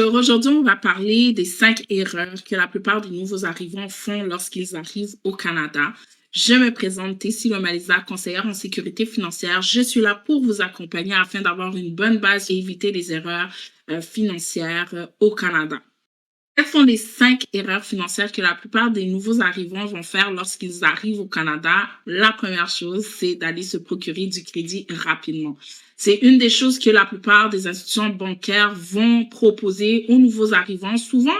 Aujourd'hui, on va parler des 5 erreurs que la plupart des nouveaux arrivants font lorsqu'ils arrivent au Canada. Je me présente, Tessie Lomalisa, conseillère en sécurité financière. Je suis là pour vous accompagner afin d'avoir une bonne base et éviter les erreurs financières au Canada. Quelles sont les 5 erreurs financières que la plupart des nouveaux arrivants vont faire lorsqu'ils arrivent au Canada? La première chose, c'est d'aller se procurer du crédit rapidement. C'est une des choses que la plupart des institutions bancaires vont proposer aux nouveaux arrivants, souvent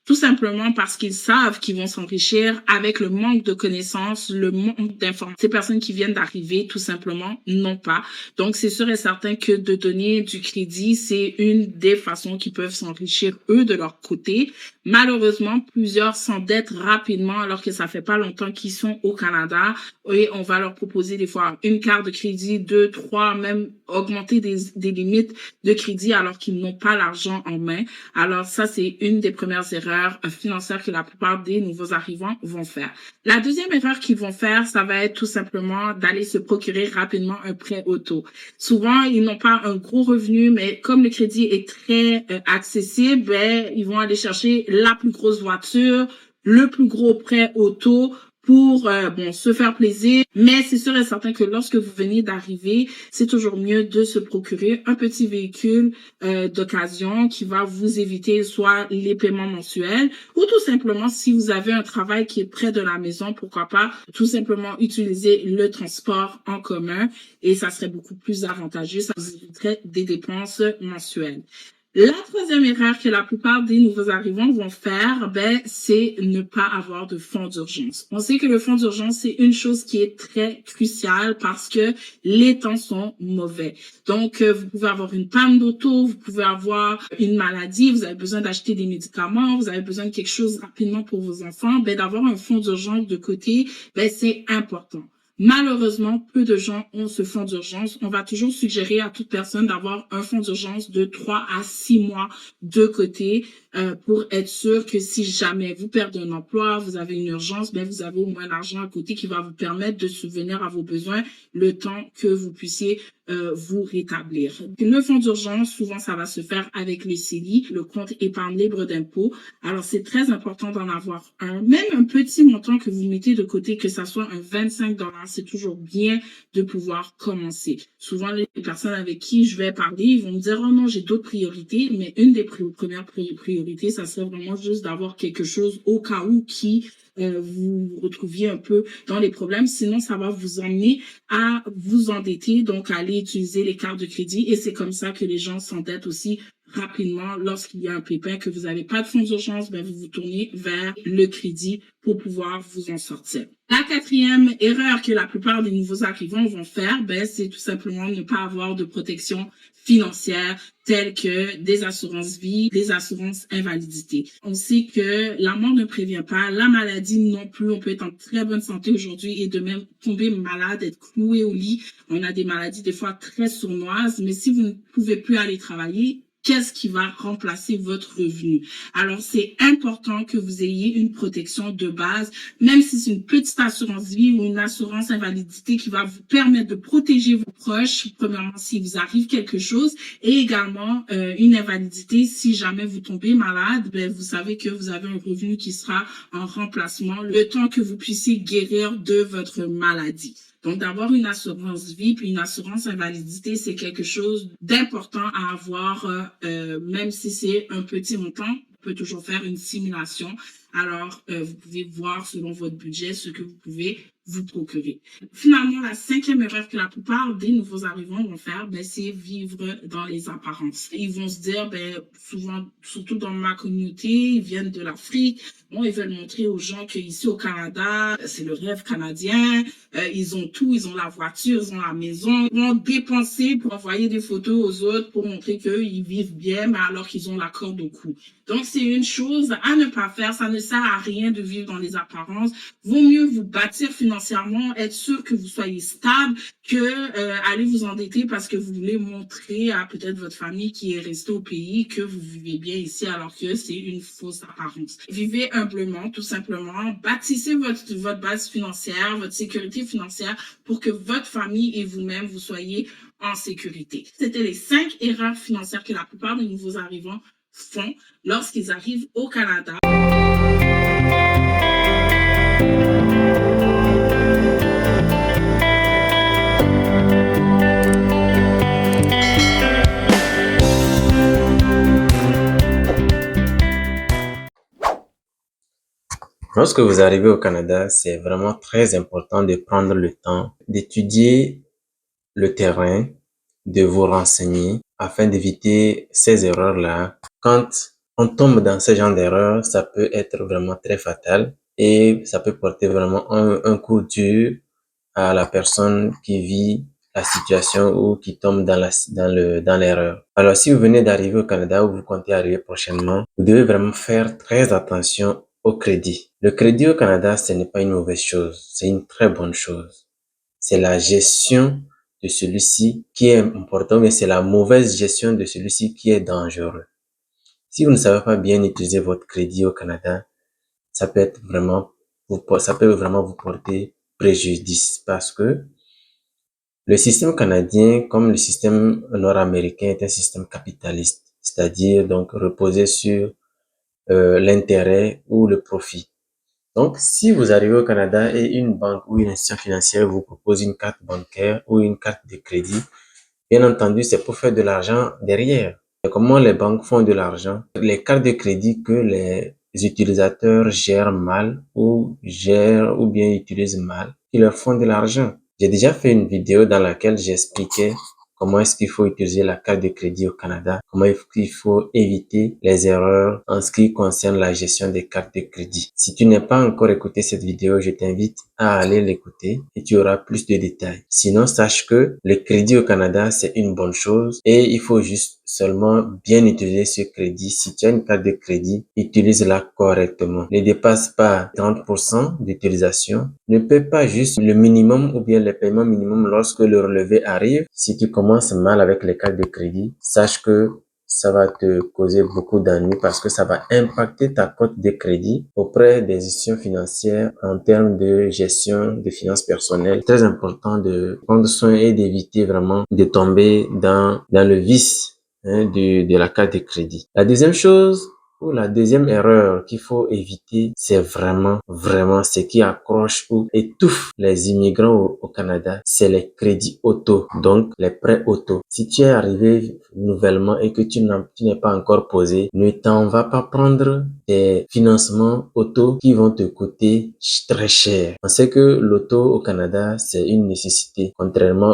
tout simplement parce qu'ils savent qu'ils vont s'enrichir avec le manque de connaissances, le manque d'informations. Ces personnes qui viennent d'arriver, tout simplement, n'ont pas. Donc, c'est sûr et certain que de donner du crédit, c'est une des façons qu'ils peuvent s'enrichir, eux, de leur côté. Malheureusement, plusieurs s'endettent rapidement alors que ça fait pas longtemps qu'ils sont au Canada et on va leur proposer des fois une carte de crédit, 2, 3, même augmenter des limites de crédit alors qu'ils n'ont pas l'argent en main. Alors ça, c'est une des premières erreurs financières que la plupart des nouveaux arrivants vont faire. La deuxième erreur qu'ils vont faire, ça va être tout simplement d'aller se procurer rapidement un prêt auto. Souvent, ils n'ont pas un gros revenu, mais comme le crédit est très accessible, ben, ils vont aller chercher la plus grosse voiture, le plus gros prêt auto pour se faire plaisir. Mais c'est sûr et certain que lorsque vous venez d'arriver, c'est toujours mieux de se procurer un petit véhicule d'occasion qui va vous éviter soit les paiements mensuels ou tout simplement si vous avez un travail qui est près de la maison, pourquoi pas tout simplement utiliser le transport en commun et ça serait beaucoup plus avantageux, ça vous éviterait des dépenses mensuelles. La troisième erreur que la plupart des nouveaux arrivants vont faire, c'est ne pas avoir de fonds d'urgence. On sait que le fonds d'urgence, c'est une chose qui est très cruciale parce que les temps sont mauvais. Donc, vous pouvez avoir une panne d'auto, vous pouvez avoir une maladie, vous avez besoin d'acheter des médicaments, vous avez besoin de quelque chose rapidement pour vos enfants, d'avoir un fonds d'urgence de côté, c'est important. Malheureusement, peu de gens ont ce fonds d'urgence. On va toujours suggérer à toute personne d'avoir un fonds d'urgence de 3 à 6 mois de côté pour être sûr que si jamais vous perdez un emploi, vous avez une urgence, vous avez au moins l'argent à côté qui va vous permettre de subvenir à vos besoins le temps que vous puissiez vous rétablir. Le fonds d'urgence, souvent, ça va se faire avec le CELI, le compte épargne libre d'impôt. Alors, c'est très important d'en avoir un. Même un petit montant que vous mettez de côté, que ça soit un 25 $, c'est toujours bien de pouvoir commencer. Souvent, les personnes avec qui je vais parler, ils vont me dire « Oh non, j'ai d'autres priorités », mais une des premières priorités, ça serait vraiment juste d'avoir quelque chose au cas où vous vous retrouviez un peu dans les problèmes. Sinon, ça va vous emmener à vous endetter, donc à aller utiliser les cartes de crédit. Et c'est comme ça que les gens s'endettent aussi rapidement. Lorsqu'il y a un pépin, que vous n'avez pas de fonds d'urgence, vous vous tournez vers le crédit pour pouvoir vous en sortir. La quatrième erreur que la plupart des nouveaux arrivants vont faire, c'est tout simplement ne pas avoir de protection financière telles que des assurances vie, des assurances invalidité. On sait que la mort ne prévient pas, la maladie non plus. On peut être en très bonne santé aujourd'hui et de même tomber malade, être cloué au lit. On a des maladies des fois très sournoises, mais si vous ne pouvez plus aller travailler, qu'est-ce qui va remplacer votre revenu? Alors, c'est important que vous ayez une protection de base, même si c'est une petite assurance vie ou une assurance invalidité qui va vous permettre de protéger vos proches, premièrement, si vous arrive quelque chose, et également une invalidité, si jamais vous tombez malade, vous savez que vous avez un revenu qui sera en remplacement le temps que vous puissiez guérir de votre maladie. Donc, d'avoir une assurance vie puis une assurance invalidité, c'est quelque chose d'important à avoir, même si c'est un petit montant. On peut toujours faire une simulation. Alors, vous pouvez voir selon votre budget ce que vous pouvez vous procurer. Finalement, la cinquième erreur que la plupart des nouveaux arrivants vont faire, c'est vivre dans les apparences. Ils vont se dire, souvent, surtout dans ma communauté, ils viennent de l'Afrique. Bon, ils veulent montrer aux gens qu'ici au Canada, c'est le rêve canadien. Ils ont tout, ils ont la voiture, ils ont la maison. Ils vont dépenser pour envoyer des photos aux autres pour montrer qu'ils vivent bien, mais alors qu'ils ont la corde au cou. Donc, c'est une chose à ne pas faire. Ça ne sert à rien de vivre dans les apparences. Vaut mieux vous bâtir financièrement, être sûr que vous soyez stable, que aller vous endetter parce que vous voulez montrer à peut-être votre famille qui est restée au pays que vous vivez bien ici alors que c'est une fausse apparence. Vivez humblement, tout simplement. Bâtissez votre base financière, votre sécurité financière pour que votre famille et vous-même, vous soyez en sécurité. C'était les 5 erreurs financières que la plupart des nouveaux arrivants font lorsqu'ils arrivent au Canada. Lorsque vous arrivez au Canada, c'est vraiment très important de prendre le temps d'étudier le terrain, de vous renseigner afin d'éviter ces erreurs-là. Quand on tombe dans ce genre d'erreurs, ça peut être vraiment très fatal et ça peut porter vraiment un coup dur à la personne qui vit la situation ou qui tombe dans l'erreur. Alors, si vous venez d'arriver au Canada ou vous comptez arriver prochainement, vous devez vraiment faire très attention au crédit. Le crédit au Canada, ce n'est pas une mauvaise chose, c'est une très bonne chose. C'est la gestion de celui-ci qui est important, mais c'est la mauvaise gestion de celui-ci qui est dangereux. Si vous ne savez pas bien utiliser votre crédit au Canada, ça peut être vraiment, ça peut vraiment vous porter préjudice parce que le système canadien, comme le système nord-américain, est un système capitaliste, c'est-à-dire donc reposé sur l'intérêt ou le profit. Donc, si vous arrivez au Canada et une banque ou une institution financière vous propose une carte bancaire ou une carte de crédit, bien entendu, c'est pour faire de l'argent derrière. Et comment les banques font de l'argent? Les cartes de crédit que les utilisateurs gèrent mal ou bien utilisent mal, ils leur font de l'argent. J'ai déjà fait une vidéo dans laquelle j'expliquais comment est-ce qu'il faut utiliser la carte de crédit au Canada, comment il faut éviter les erreurs en ce qui concerne la gestion des cartes de crédit. Si tu n'as pas encore écouté cette vidéo, je t'invite à aller l'écouter et tu auras plus de détails. Sinon, sache que le crédit au Canada, c'est une bonne chose et il faut juste seulement bien utiliser ce crédit. Si tu as une carte de crédit, utilise-la correctement. Ne dépasse pas 30% d'utilisation. Ne paie pas juste le minimum ou bien le paiement minimum lorsque le relevé arrive. Si tu commences mal avec les cartes de crédit, sache que ça va te causer beaucoup d'ennuis parce que ça va impacter ta cote de crédit auprès des institutions financières en termes de gestion des finances personnelles. C'est très important de prendre soin et d'éviter vraiment de tomber dans le vice de la carte de crédit. La deuxième chose, ou la deuxième erreur qu'il faut éviter, c'est vraiment ce qui accroche ou étouffe les immigrants au Canada, c'est les crédits auto, donc les prêts auto. Si tu es arrivé nouvellement et que tu n'es pas encore posé, ne t'en vas pas prendre des financements auto qui vont te coûter très cher. On sait que l'auto au Canada, c'est une nécessité, contrairement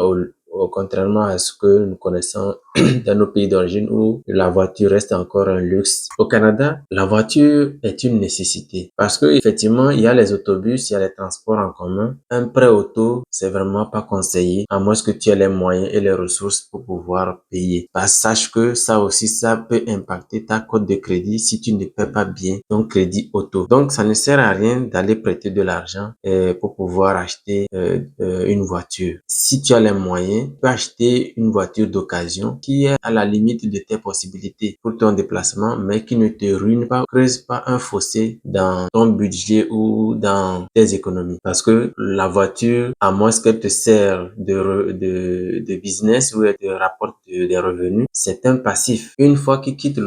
à ce que nous connaissons dans nos pays d'origine où la voiture reste encore un luxe. Au Canada, la voiture est une nécessité parce que effectivement, il y a les autobus, il y a les transports en commun. Un prêt auto, c'est vraiment pas conseillé à moins que tu aies les moyens et les ressources pour pouvoir payer. Sache que ça aussi, ça peut impacter ta cote de crédit si tu ne paies pas bien ton crédit auto. Donc, ça ne sert à rien d'aller prêter de l'argent pour pouvoir acheter une voiture. Si tu as les moyens, tu peux acheter une voiture d'occasion qui est à la limite de tes possibilités pour ton déplacement, mais qui ne te ruine pas, creuse pas un fossé dans ton budget ou dans tes économies. Parce que la voiture, à moins qu'elle te sert de business ou elle te rapporte des revenus, c'est un passif. Une fois qu'il quitte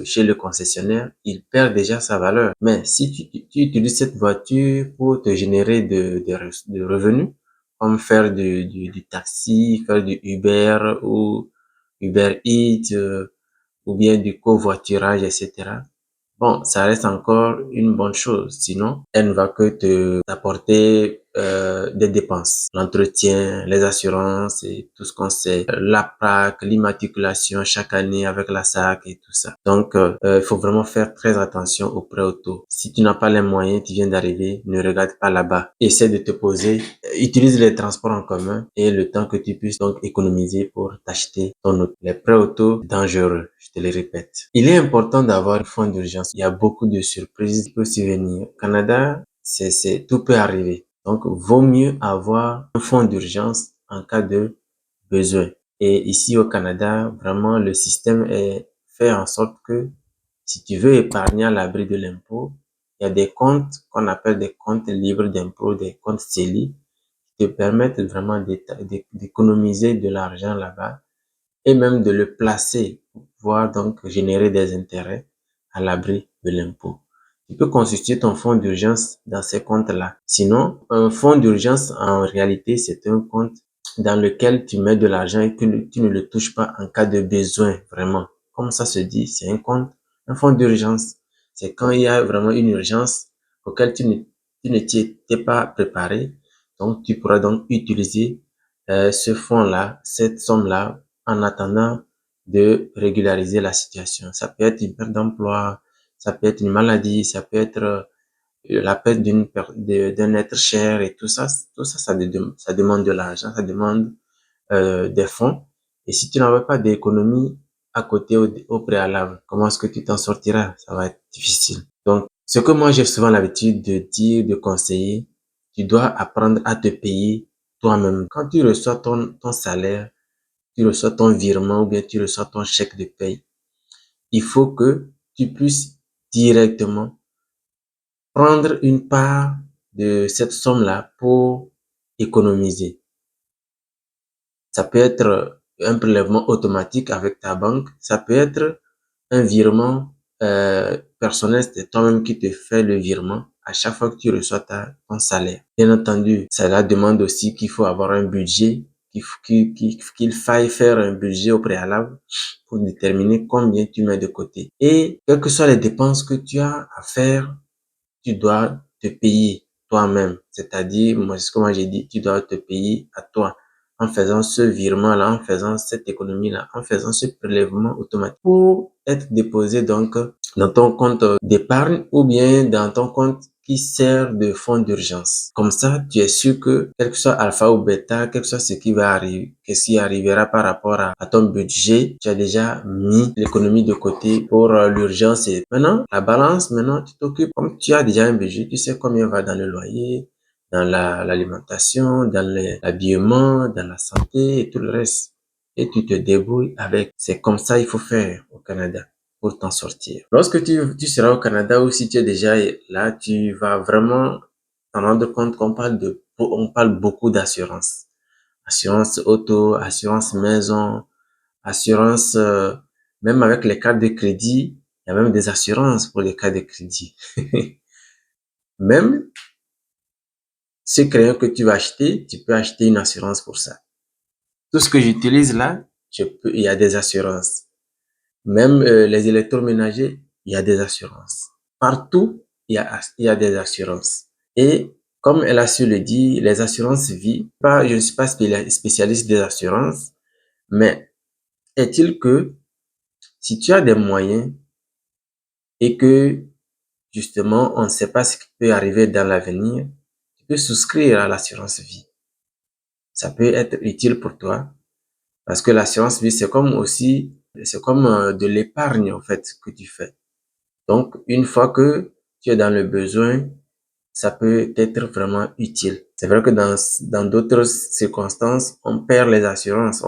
chez le concessionnaire, il perd déjà sa valeur. Mais si tu utilises cette voiture pour te générer de revenus, comme faire du taxi, faire du Uber ou Uber Eats, ou bien du covoiturage, etc. Bon, ça reste encore une bonne chose. Sinon, elle ne va que t'apporter des dépenses, l'entretien, les assurances et tout ce qu'on sait, la plaque, l'immatriculation chaque année avec la SAC et tout ça. Donc, il faut vraiment faire très attention aux prêts auto. Si tu n'as pas les moyens, tu viens d'arriver, ne regarde pas là-bas. Essaie de te poser, utilise les transports en commun et le temps que tu puisses donc économiser pour t'acheter ton auto. Les prêts auto, dangereux, je te le répète. Il est important d'avoir un fonds d'urgence. Il y a beaucoup de surprises qui peuvent survenir. Au Canada, tout peut arriver. Donc, vaut mieux avoir un fonds d'urgence en cas de besoin. Et ici au Canada, vraiment, le système est fait en sorte que si tu veux épargner à l'abri de l'impôt, il y a des comptes qu'on appelle des comptes libres d'impôt, des comptes CELI, qui te permettent vraiment d'économiser de l'argent là-bas et même de le placer pour pouvoir donc générer des intérêts à l'abri de l'impôt. Tu peux constituer ton fonds d'urgence dans ces comptes-là. Sinon, un fonds d'urgence, en réalité, c'est un compte dans lequel tu mets de l'argent et que tu ne le touches pas en cas de besoin, vraiment. Comme ça se dit, c'est un compte, un fonds d'urgence. C'est quand il y a vraiment une urgence auquel tu ne t'y étais pas préparé. Donc, tu pourras donc utiliser ce fonds-là, cette somme-là, en attendant de régulariser la situation. Ça peut être une perte d'emploi, ça peut être une maladie, ça peut être la perte d'un être cher et tout ça, ça demande de l'argent, ça demande des fonds. Et si tu n'avais pas d'économie à côté au préalable, comment est-ce que tu t'en sortiras? Ça va être difficile. Donc, ce que moi j'ai souvent l'habitude de dire, de conseiller, tu dois apprendre à te payer toi-même. Quand tu reçois ton salaire, tu reçois ton virement ou bien tu reçois ton chèque de paye, il faut que tu puisses directement prendre une part de cette somme-là pour économiser. Ça peut être un prélèvement automatique avec ta banque, ça peut être un virement personnel, c'est toi-même qui te fais le virement à chaque fois que tu reçois ton salaire. Bien entendu, cela demande aussi qu'il faut avoir un budget, qu'il faille faire un budget au préalable pour déterminer combien tu mets de côté. Et quelles que soient les dépenses que tu as à faire, tu dois te payer toi-même. C'est-à-dire, moi, c'est ce que moi j'ai dit, tu dois te payer à toi en faisant ce virement-là, en faisant cette économie-là, en faisant ce prélèvement automatique pour être déposé donc dans ton compte d'épargne ou bien dans ton compte qui sert de fonds d'urgence. Comme ça, tu es sûr que, quel que soit alpha ou bêta, quel que soit ce qui va arriver, qu'est-ce qui arrivera par rapport à ton budget, tu as déjà mis l'économie de côté pour l'urgence. Et maintenant, la balance, maintenant, tu t'occupes, comme tu as déjà un budget, tu sais combien va dans le loyer, dans l'alimentation, dans l'habillement, dans la santé et tout le reste. Et tu te débrouilles avec. C'est comme ça il faut faire au Canada pour t'en sortir. Lorsque tu seras au Canada ou si tu es déjà là, tu vas vraiment t'en rendre compte on parle beaucoup d'assurance. Assurance auto, assurance maison, assurance, même avec les cartes de crédit, il y a même des assurances pour les cartes de crédit. Même ce crayon que tu vas acheter, tu peux acheter une assurance pour ça. Tout ce que j'utilise là, il y a des assurances. Même les électroménagers, il y a des assurances. Partout, il y a des assurances. Et comme elle a su le dire, les assurances vie, je ne suis pas spécialiste des assurances, mais est-il que si tu as des moyens et que justement on ne sait pas ce qui peut arriver dans l'avenir, tu peux souscrire à l'assurance vie. Ça peut être utile pour toi parce que l'assurance vie, c'est comme de l'épargne en fait que tu fais. Donc, une fois que tu es dans le besoin, ça peut être vraiment utile. C'est vrai que dans d'autres circonstances, on perd les assurances.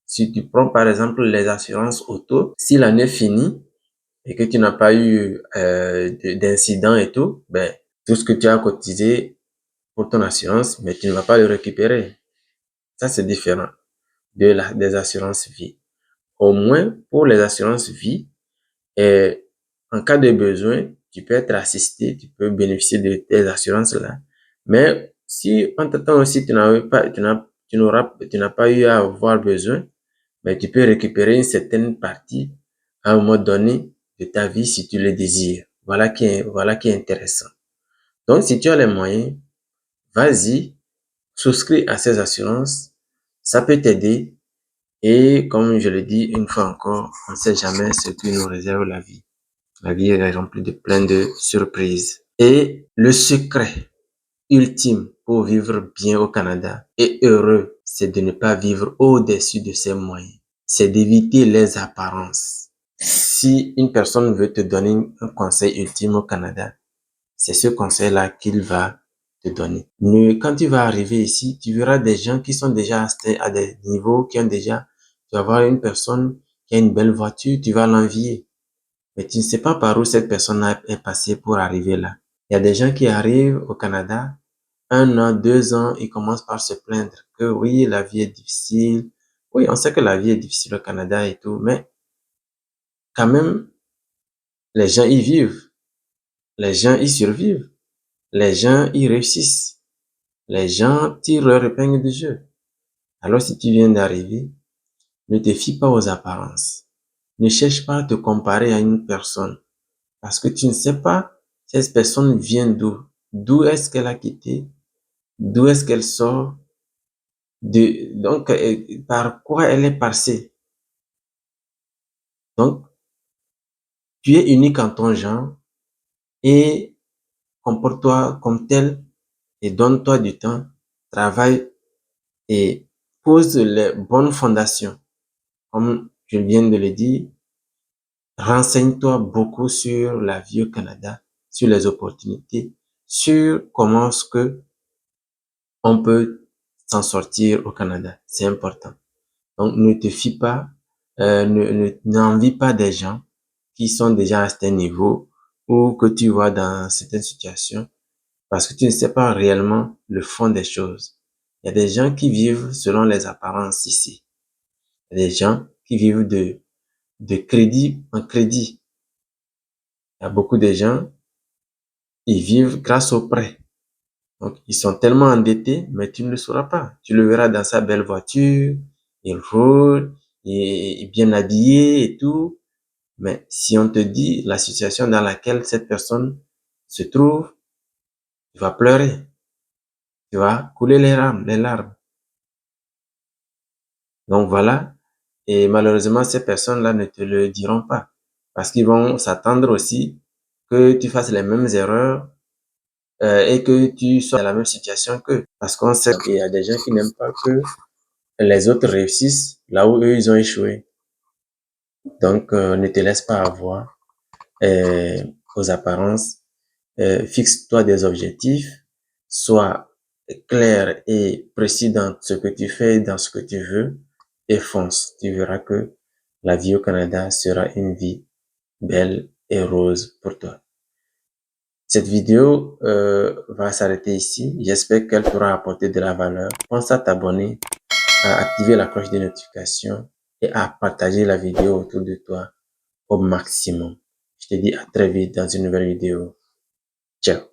Si tu prends par exemple les assurances auto, si l'année finit et que tu n'as pas eu d'incident et tout, ben, tout ce que tu as cotisé pour ton assurance, mais tu ne vas pas le récupérer. Ça, c'est différent des assurances vie. Au moins, pour les assurances vie, et en cas de besoin, tu peux être assisté, tu peux bénéficier de tes assurances-là. Mais si entre-temps aussi tu n'as pas eu à avoir besoin, mais tu peux récupérer une certaine partie à un moment donné de ta vie si tu le désires. Voilà qui est intéressant. Donc, si tu as les moyens, vas-y, souscris à ces assurances. Ça peut t'aider. Et comme je le dis une fois encore, on ne sait jamais ce qui nous réserve la vie. La vie est remplie de plein de surprises. Et le secret ultime pour vivre bien au Canada et heureux, c'est de ne pas vivre au-dessus de ses moyens. C'est d'éviter les apparences. Si une personne veut te donner un conseil ultime au Canada, c'est ce conseil-là qu'il va te donner. Quand tu vas arriver ici, tu verras des gens qui sont déjà à des niveaux, tu vas voir une personne qui a une belle voiture, tu vas l'envier. Mais tu ne sais pas par où cette personne est passée pour arriver là. Il y a des gens qui arrivent au Canada, 1 an, 2 ans, ils commencent par se plaindre que oui, la vie est difficile. Oui, on sait que la vie est difficile au Canada et tout, mais quand même, les gens y vivent, les gens y survivent, les gens y réussissent, les gens tirent leur épingle du jeu. Alors si tu viens d'arriver, ne te fie pas aux apparences. Ne cherche pas à te comparer à une personne parce que tu ne sais pas cette personne vient d'où. D'où est-ce qu'elle a quitté? D'où est-ce qu'elle sort? Donc, par quoi elle est passée? Donc, tu es unique en ton genre et comporte-toi comme tel et donne-toi du temps, travaille et pose les bonnes fondations. Comme je viens de le dire, renseigne-toi beaucoup sur la vie au Canada, sur les opportunités, sur comment est-ce que on peut s'en sortir au Canada. C'est important. Donc, ne te fie pas, n'envie pas des gens qui sont déjà à ce niveau ou que tu vois dans certaines situations parce que tu ne sais pas réellement le fond des choses. Il y a des gens qui vivent selon les apparences ici. Il y a des gens qui vivent de crédit en crédit. Il y a beaucoup de gens, ils vivent grâce au prêt. Donc, ils sont tellement endettés, mais tu ne le sauras pas. Tu le verras dans sa belle voiture, il roule, il est bien habillé et tout. Mais si on te dit la situation dans laquelle cette personne se trouve, tu vas pleurer, tu vas couler les larmes, les larmes. Donc voilà. Et malheureusement, ces personnes-là ne te le diront pas parce qu'ils vont s'attendre aussi que tu fasses les mêmes erreurs et que tu sois dans la même situation qu'eux. Parce qu'on sait qu'il y a des gens qui n'aiment pas que les autres réussissent là où eux, ils ont échoué. Donc, ne te laisse pas avoir aux apparences. Fixe-toi des objectifs. Sois clair et précis dans ce que tu fais, dans ce que tu veux et fonce. Tu verras que la vie au Canada sera une vie belle et rose pour toi. Cette vidéo va s'arrêter ici. J'espère qu'elle t'aura apporté de la valeur. Pense à t'abonner, à activer la cloche de notification et à partager la vidéo autour de toi au maximum. Je te dis à très vite dans une nouvelle vidéo. Ciao.